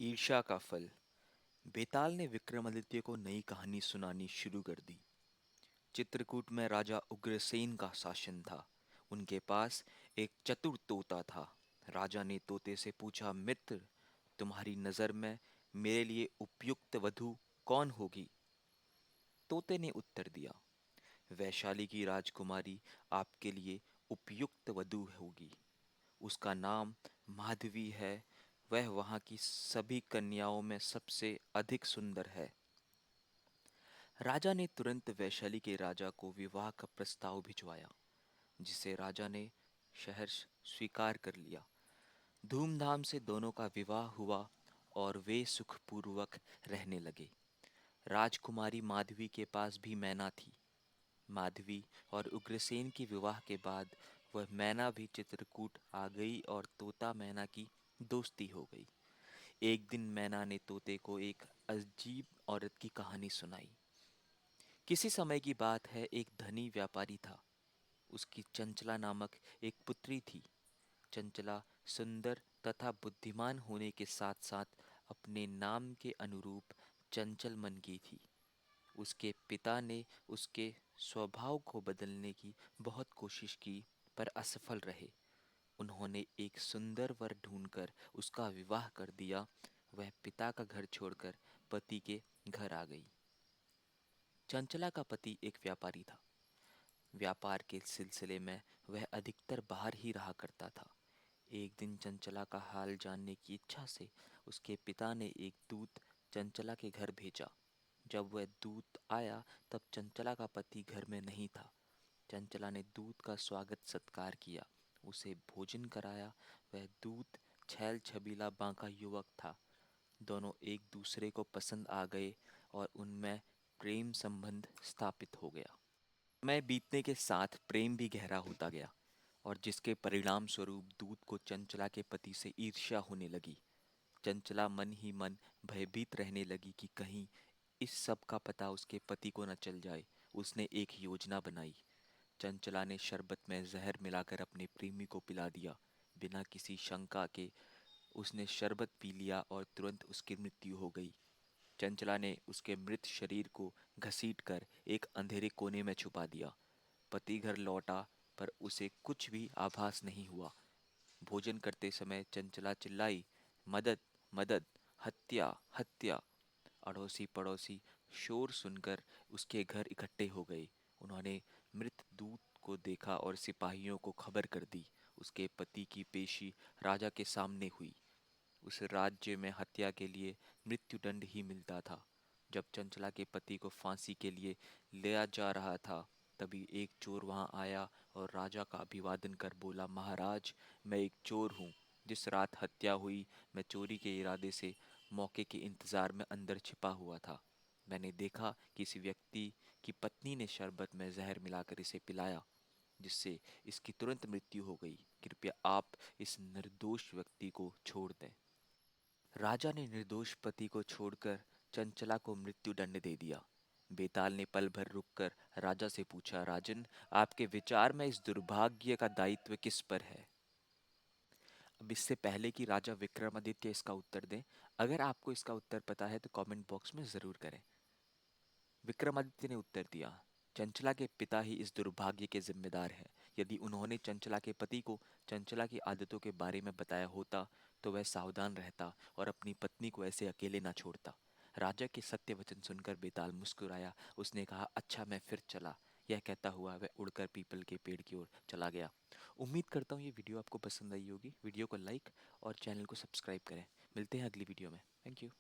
ईर्ष्या का फल। बेताल ने विक्रमादित्य को नई कहानी सुनानी शुरू कर दी। चित्रकूट में राजा उग्रसेन का शासन था। उनके पास एक चतुर तोता था। राजा ने तोते से पूछा, मित्र, तुम्हारी नजर में मेरे लिए उपयुक्त वधु कौन होगी? तोते ने उत्तर दिया, वैशाली की राजकुमारी आपके लिए उपयुक्त वधु होगी। उसका नाम माधवी है। वह वहां की सभी कन्याओं में सबसे अधिक सुंदर है। राजा ने तुरंत वैशाली के राजा को विवाह का प्रस्ताव भिजवाया, जिसे राजा ने शहर स्वीकार कर लिया। धूमधाम से दोनों का विवाह हुआ और वे सुखपूर्वक रहने लगे। राजकुमारी माधवी के पास भी मैना थी। माधवी और उग्रसेन के विवाह के बाद वह मैना भी चित्रकूट आ गई और तोता मैना की दोस्ती हो गई। एक दिन मैना ने तोते को एक अजीब औरत की कहानी सुनाई। किसी समय की बात है, एक धनी व्यापारी था। उसकी चंचला नामक एक पुत्री थी। चंचला सुंदर तथा बुद्धिमान होने के साथ साथ अपने नाम के अनुरूप चंचल मन की थी। उसके पिता ने उसके स्वभाव को बदलने की बहुत कोशिश की, पर असफल रहे। उन्होंने एक सुंदर वर ढूंढकर उसका विवाह कर दिया। वह पिता का घर छोड़कर पति के घर आ गई। चंचला का पति एक व्यापारी था। व्यापार के सिलसिले में वह अधिकतर बाहर ही रहा करता था। एक दिन चंचला का हाल जानने की इच्छा से उसके पिता ने एक दूत चंचला के घर भेजा। जब वह दूत आया तब चंचला का पति घर में नहीं था। चंचला ने दूत का स्वागत सत्कार किया, उसे भोजन कराया। वह दूत छैल छबीला बांका युवक था। दोनों एक दूसरे को पसंद आ गए और उनमें प्रेम संबंध स्थापित हो गया। समय बीतने के साथ प्रेम भी गहरा होता गया और जिसके परिणाम स्वरूप दूत को चंचला के पति से ईर्ष्या होने लगी। चंचला मन ही मन भयभीत रहने लगी कि कहीं इस सब का पता उसके पति को न चल जाए। उसने एक योजना बनाई। चंचला ने शरबत में जहर मिलाकर अपने प्रेमी को पिला दिया। बिना किसी शंका के उसने शरबत पी लिया और तुरंत उसकी मृत्यु हो गई। चंचला ने उसके मृत शरीर को घसीटकर एक अंधेरे कोने में छुपा दिया। पति घर लौटा पर उसे कुछ भी आभास नहीं हुआ। भोजन करते समय चंचला चिल्लाई, मदद, मदद, हत्या, हत्या। अड़ोसी पड़ोसी शोर सुनकर उसके घर इकट्ठे हो गए। उन्होंने मृत दूत को देखा और सिपाहियों को खबर कर दी। उसके पति की पेशी राजा के सामने हुई। उस राज्य में हत्या के लिए मृत्युदंड ही मिलता था। जब चंचला के पति को फांसी के लिए लिया जा रहा था, तभी एक चोर वहां आया और राजा का अभिवादन कर बोला, महाराज, मैं एक चोर हूँ। जिस रात हत्या हुई मैं चोरी के इरादे से मौके के इंतजार में अंदर छिपा हुआ था। मैंने देखा कि किसी व्यक्ति की पत्नी ने शरबत में जहर मिलाकर इसे पिलाया, जिससे इसकी तुरंत मृत्यु हो गई। कृपया आप इस निर्दोष व्यक्ति को छोड़ दें। राजा ने निर्दोष पति को छोड़कर चंचला को मृत्युदंड दे दिया। बेताल ने पल भर रुककर राजा से पूछा, राजन, आपके विचार में इस दुर्भाग्य का दायित्व किस पर है? अब इससे पहले कि राजा विक्रमादित्य इसका उत्तर दें, अगर आपको इसका उत्तर पता है तो कमेंट बॉक्स में ज़रूर करें। विक्रमादित्य ने उत्तर दिया, चंचला के पिता ही इस दुर्भाग्य के जिम्मेदार हैं। यदि उन्होंने चंचला के पति को चंचला की आदतों के बारे में बताया होता तो वह सावधान रहता और अपनी पत्नी को ऐसे अकेले ना छोड़ता। राजा के सत्य वचन सुनकर बेताल मुस्कुराया। उसने कहा, अच्छा, मैं फिर चला। यह कहता हुआ वह उड़कर पीपल के पेड़ की ओर चला गया। उम्मीद करता हूँ ये वीडियो आपको पसंद आई होगी। वीडियो को लाइक और चैनल को सब्सक्राइब करें। मिलते हैं अगली वीडियो में। Thank you.